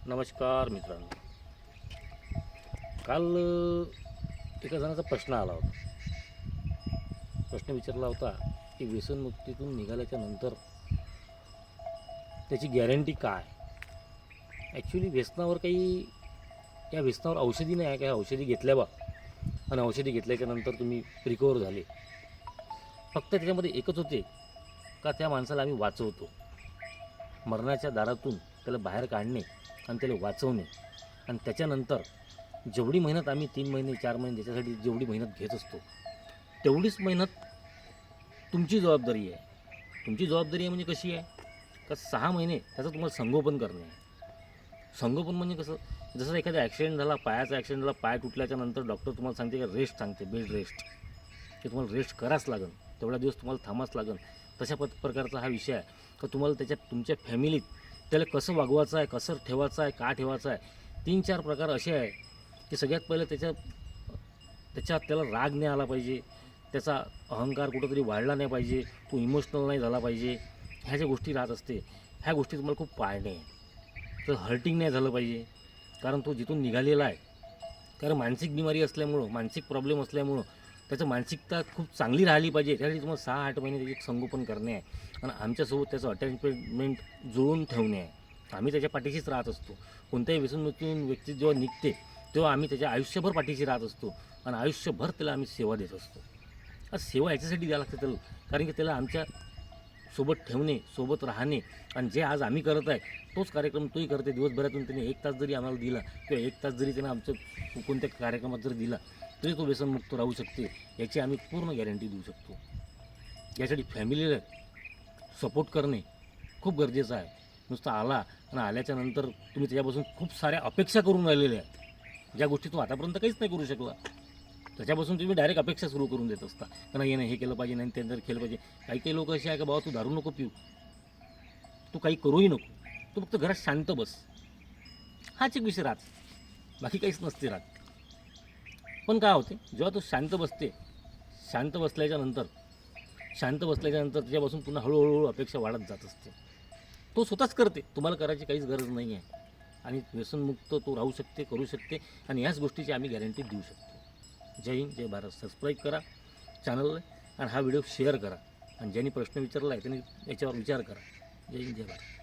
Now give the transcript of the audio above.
नमस्कार मित्रांनो. काल एका जणाचा प्रश्न आला होता. प्रश्न विचारला होता की व्यसनमुक्तीतून निघाल्याच्या नंतर त्याची गॅरंटी काय. ॲक्च्युली व्यसनावर काही, या व्यसनावर औषधी नाही आहे. काही औषधी घेतल्या बा आणि औषधी घेतल्याच्या नंतर तुम्ही रिकवर झाले. फक्त त्याच्यामध्ये एकच होते का त्या माणसाला आम्ही वाचवतो. मरणाच्या दारातून त्याला बाहेर काढणे आणि त्याला वाचवणे. आणि त्याच्यानंतर जेवढी मेहनत आम्ही 3 महिने 4 महिने त्याच्यासाठी जेवढी मेहनत घेत असतो तेवढीच मेहनत तुमची जबाबदारी आहे. तुमची जबाबदारी आहे म्हणजे कशी आहे का 6 महिने त्याचं तुम्हाला संगोपन करणे आहे. संगोपन म्हणजे कसं, जसं एखादा ॲक्सिडेंट झाला, पायाचा ॲक्सिडेंट झाला, पाय तुटल्याच्या नंतर डॉक्टर तुम्हाला सांगते का रेस्ट सांगते, बेड रेस्ट, की तुम्हाला रेस्ट करावंच लागेल, तेवढ्या दिवस तुम्हाला थांबावंच लागेल. तशा प्रकारचा हा विषय आहे का तुम्हाला त्याच्यात तुमच्या फॅमिलीत त्याला कसं वागवायचं आहे, कसं ठेवायचं आहे, का ठेवायचं आहे. 3-4 प्रकार असे आहे की सगळ्यात पहिलं त्याच्यात त्याला राग नाही आला पाहिजे, त्याचा अहंकार कुठंतरी वाढला नाही पाहिजे, तो इमोशनल नाही झाला पाहिजे. ह्या ज्या गोष्टी राहत असते ह्या गोष्टी तुम्हाला खूप पाळणे आहे. तर हर्टिंग नाही झालं पाहिजे, कारण तो जिथून निघालेला आहे. कारण मानसिक बिमारी असल्यामुळं, मानसिक प्रॉब्लेम असल्यामुळं त्याचं मानसिकता खूप चांगली राहिली पाहिजे. त्यासाठी तुम्हाला 6-8 महिने त्याचे संगोपन करणे आहे आणि आमच्यासोबत त्याचं अटॅचमेंट जुळवून ठेवणे आहे. आम्ही त्याच्या पाठीशीच राहत असतो. कोणत्याही व्यसनमुक्तीतून व्यक्ती जेव्हा निघते तेव्हा आम्ही त्याच्या आयुष्यभर पाठीशी राहत असतो आणि आयुष्यभर त्याला आम्ही सेवा देत असतो. आज सेवा याच्यासाठी द्यावं लागते त्याला, कारण की त्याला आमच्या सोबत ठेवणे, सोबत राहणे. आणि जे आज आम्ही करत आहे तोच कार्यक्रम तोही करते. दिवसभरातून त्याने 1 तास जरी आम्हाला दिला किंवा 1 तास जरी त्याने आमच्या कोणत्या कार्यक्रमात जर दिला तरी तो व्यसनमुक्त राहू शकते, याची आम्ही पूर्ण गॅरंटी देऊ शकतो. यासाठी फॅमिलीला सपोर्ट करणे खूप गरजेचं आहे. नुसतं आला आणि आल्याच्या नंतर तुम्ही त्याच्यापासून खूप साऱ्या अपेक्षा करून राहिलेल्या आहेत, ज्या गोष्टी तो आतापर्यंत काहीच नाही करू शकला. त्याच्यापासून तुम्ही डायरेक्ट अपेक्षा सुरू करून देत असता का नाही हे केलं पाहिजे, नाही ते जर केलं पाहिजे. काही लोक असे आहे का बाबा तू दारू नको पिऊ, तू काही करूही नको, तू फक्त घरात शांत बस, हाच एक विषय राहत, बाकी काहीच नसते राहत. पण काय होते जेव्हा तो शांत बसते, शांत बसल्याच्यानंतर त्याच्यापासून पुन्हा हळूहळू अपेक्षा वाढत जात असते. तो स्वतःच करते, तुम्हाला करायची काहीच गरज नाही आहे. आणि व्यसनमुक्त तो राहू शकते, करू शकते. आणि याच गोष्टीची आम्ही गॅरंटी देऊ शकतो. जय हिंद, जय भारत. सबस्क्राईब करा चॅनलला आणि हा व्हिडिओ शेअर करा. आणि ज्यांनी प्रश्न विचारला आहे त्यांनी याच्यावर विचार करा. जय हिंद, जय भारत.